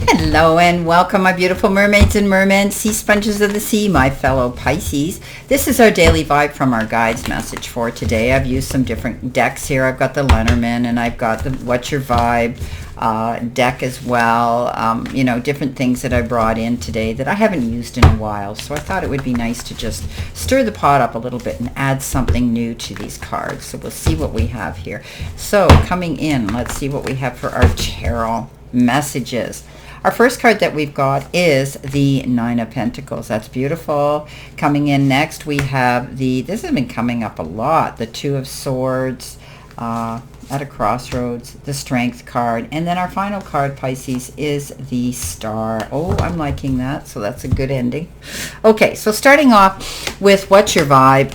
Hello and welcome, my beautiful mermaids and mermen, sea sponges of the sea, my fellow Pisces. This is our daily vibe from our guides message for today. I've used some different decks here. I've got the Lenormand and I've got the What's Your Vibe deck as well. Different things that I brought in today that I haven't used in a while. So I thought it would be nice to just stir the pot up a little bit and add something new to these cards. So we'll see what we have here. So coming in, let's see what we have for our tarot messages. Our first card that we've got is the Nine of Pentacles. That's beautiful. Coming in next, we have this has been coming up a lot, the Two of Swords, at a crossroads, the Strength card. And then our final card, Pisces, is the Star. Oh, I'm liking that. So that's a good ending. Okay, so starting off with What's Your Vibe?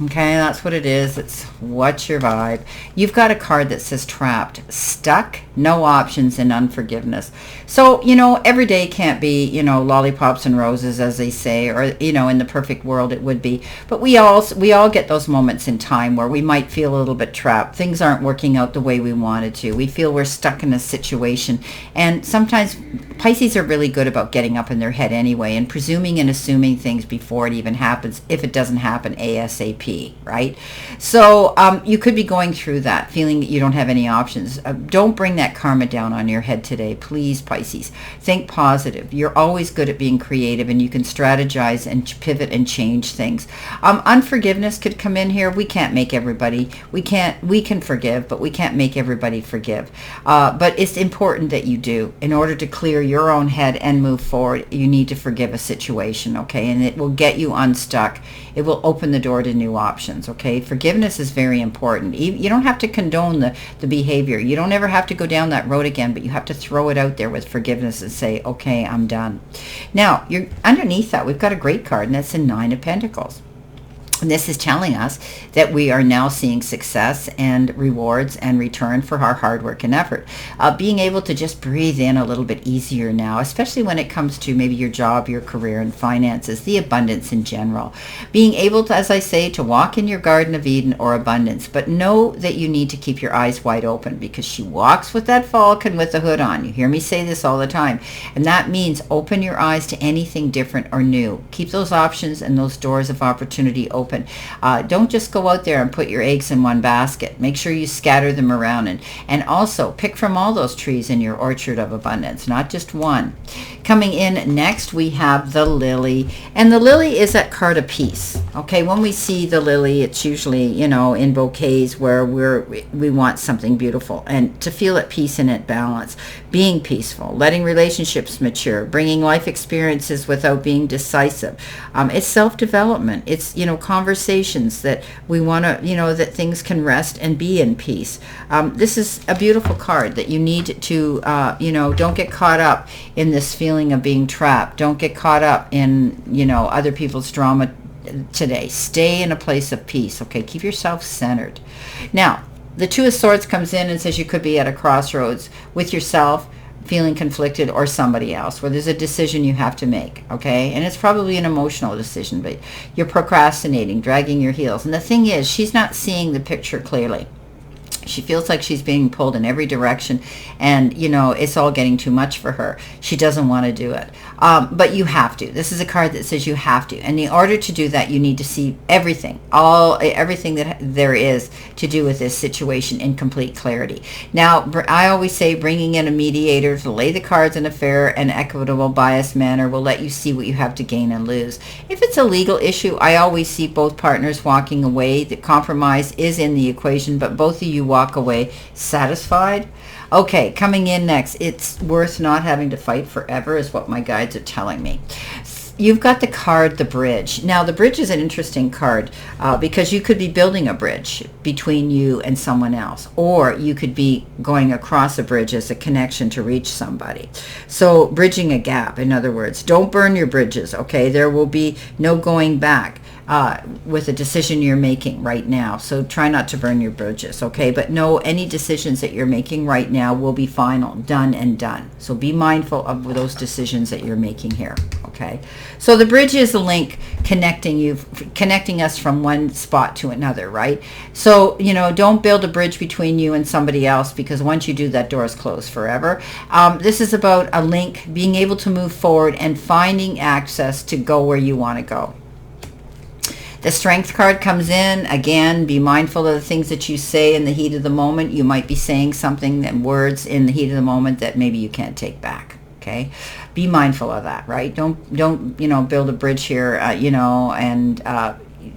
Okay, that's what it is. It's What's Your Vibe? You've got a card that says Trapped, Stuck, No Options, and Unforgiveness. So, every day can't be, lollipops and roses, as they say, or, in the perfect world it would be. But we all get those moments in time where we might feel a little bit trapped. Things aren't working out the way we wanted to. We feel we're stuck in a situation. And sometimes Pisces are really good about getting up in their head anyway and presuming and assuming things before it even happens, if it doesn't happen ASAP, right? So you could be going through that, feeling that you don't have any options. Don't bring that karma down on your head today, please, Pisces. Think positive. You're always good at being creative and you can strategize and pivot and change things. Unforgiveness could come in here. We can't make everybody. We can forgive, but we can't make everybody forgive. But it's important that you do. In order to clear your own head and move forward, you need to forgive a situation, okay? And it will get you unstuck. It will open the door to new options, okay? Forgiveness is very important. You don't have to condone the behavior. You don't ever have to go down that road again, but you have to throw it out there with forgiveness and say, okay, I'm done. Now, underneath that, we've got a great card, and that's the Nine of Pentacles. And this is telling us that we are now seeing success and rewards and return for our hard work and effort. Being able to just breathe in a little bit easier now, especially when it comes to maybe your job, your career, and finances, the abundance in general. Being able to, as I say, to walk in your Garden of Eden or abundance, but know that you need to keep your eyes wide open because she walks with that falcon with the hood on. You hear me say this all the time. And that means open your eyes to anything different or new. Keep those options and those doors of opportunity open. Don't just go out there and put your eggs in one basket. Make sure you scatter them around and also pick from all those trees in your orchard of abundance, not just one. Coming in next, we have the Lily. And the Lily is that card of peace. Okay, when we see the lily, it's usually, in bouquets where we want something beautiful. And to feel at peace and at balance, being peaceful, letting relationships mature, bringing life experiences without being decisive. It's self-development. It's, conversations that we want to, that things can rest and be in peace. This is a beautiful card that you need to, don't get caught up in this feeling of being trapped. Don't get caught up in, other people's drama today. Stay in a place of peace, okay? Keep yourself centered. Now, the Two of Swords comes in and says you could be at a crossroads with yourself, feeling conflicted, or somebody else, where there's a decision you have to make, okay? And it's probably an emotional decision, but you're procrastinating, dragging your heels. And the thing is, she's not seeing the picture clearly. She feels like she's being pulled in every direction and, it's all getting too much for her. She doesn't want to do it. But you have to. This is a card that says you have to. And in order to do that, you need to see everything that there is to do with this situation in complete clarity. Now, I always say bringing in a mediator to lay the cards in a fair and equitable biased manner will let you see what you have to gain and lose. If it's a legal issue, I always see both partners walking away. The compromise is in the equation, but both of you walk away satisfied. Okay, coming in next, it's worth not having to fight forever is what my guides are telling me. You've got the card, the bridge. Now, the bridge is an interesting card because you could be building a bridge between you and someone else, or you could be going across a bridge as a connection to reach somebody. So bridging a gap, in other words. Don't burn your bridges, okay? There will be no going back. with a decision you're making right now. So try not to burn your bridges, okay? But know any decisions that you're making right now will be final, done and done. So be mindful of those decisions that you're making here, okay? So the bridge is a link connecting us from one spot to another, right? So, don't build a bridge between you and somebody else, because once you do, that door is closed forever. This is about a link, being able to move forward and finding access to go where you want to go. The Strength card comes in. Again, be mindful of the things that you say in the heat of the moment. You might be saying something and words in the heat of the moment that maybe you can't take back. Okay, be mindful of that, right? Don't build a bridge here, and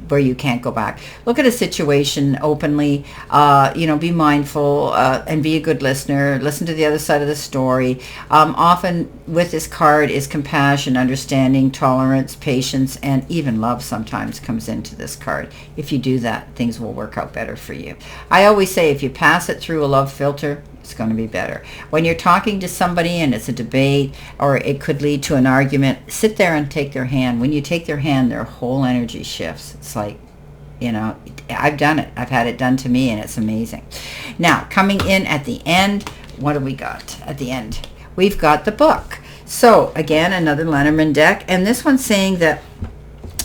where you can't go back. Look at a situation openly, be mindful and be a good listener. Listen to the other side of the story. Often with this card is compassion, understanding, tolerance, patience, and even love sometimes comes into this card. If you do that, things will work out better for you. I always say if you pass it through a love filter, it's going to be better. When you're talking to somebody and it's a debate or it could lead to an argument, sit there and take their hand. When you take their hand, their whole energy shifts. It's like, I've done it. I've had it done to me, and it's amazing. Now, coming in at the end, what do we got at the end? We've got the book. So, again, another Lenormand deck, and this one's saying that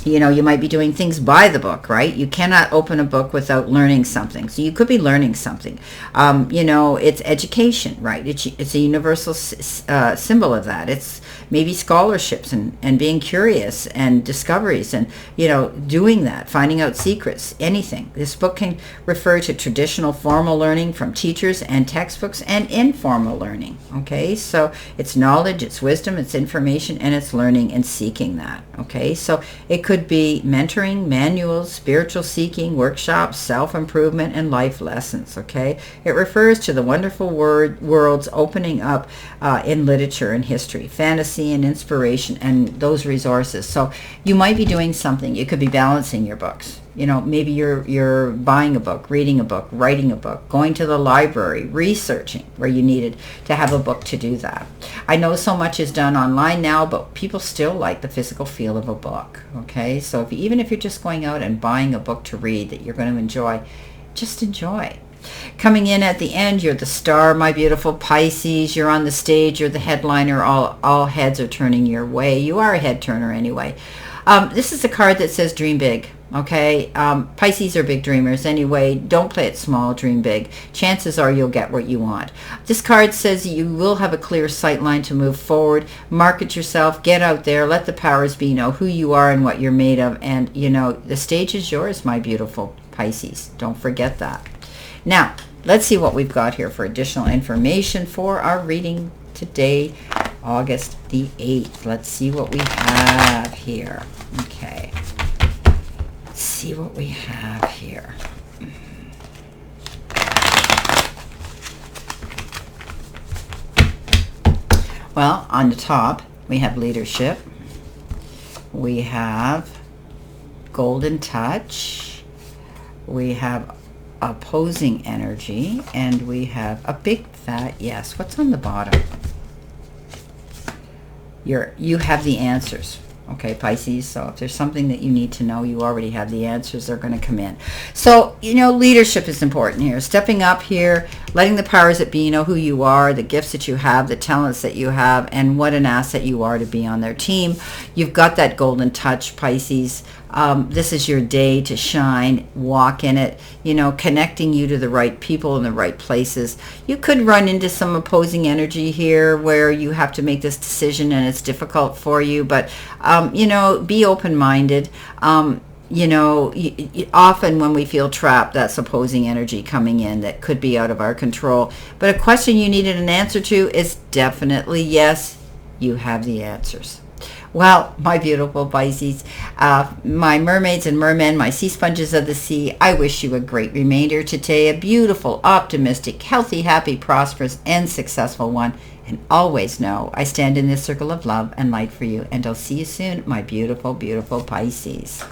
you might be doing things by the book, right? You cannot open a book without learning something. So you could be learning something. It's education, right? It's a universal symbol of that. It's maybe scholarships and being curious and discoveries and, doing that, finding out secrets, anything. This book can refer to traditional formal learning from teachers and textbooks and informal learning, okay? So it's knowledge, it's wisdom, it's information, and it's learning and seeking that, okay? So it could be mentoring, manuals, spiritual seeking, workshops, self-improvement, and life lessons, okay? It refers to the wonderful worlds opening up in literature and history, fantasy and inspiration, and those resources. So you might be doing something. You could be balancing your books. Maybe you're buying a book, reading a book, writing a book, going to the library, researching where you needed to have a book to do that. I know so much is done online now, but people still like the physical feel of a book, okay? So even if you're just going out and buying a book to read that you're going to enjoy, just enjoy. Coming in at the end, you're the star, my beautiful Pisces. You're on the stage, you're the headliner, all heads are turning your way. You are a head turner anyway. This is a card that says dream big. Okay, Pisces are big dreamers anyway. Don't play it small, dream big. Chances are you'll get what you want. This card says you will have a clear sight line to move forward. Market yourself, get out there, let the powers be know who you are and what you're made of. And, the stage is yours, my beautiful Pisces. Don't forget that. Now, let's see what we've got here for additional information for our reading today, August the 8th. Let's see what we have here. Okay. See what we have here. Well, on the top, we have leadership. We have golden touch. We have opposing energy. And we have a big fat yes. What's on the bottom? You have the answers. Okay, Pisces, so if there's something that you need to know, you already have the answers. They're going to come in. So, leadership is important here. Stepping up here, letting the powers that be know who you are, the gifts that you have, the talents that you have, and what an asset you are to be on their team. You've got that golden touch, Pisces. This is your day to shine, walk in it, connecting you to the right people in the right places. You could run into some opposing energy here where you have to make this decision and it's difficult for you, but, be open-minded. Often when we feel trapped, that's opposing energy coming in that could be out of our control. But a question you needed an answer to is definitely yes, you have the answers. Well, my beautiful Pisces, my mermaids and mermen, my sea sponges of the sea, I wish you a great remainder today, a beautiful, optimistic, healthy, happy, prosperous, and successful one. And always know I stand in this circle of love and light for you. And I'll see you soon, my beautiful, beautiful Pisces.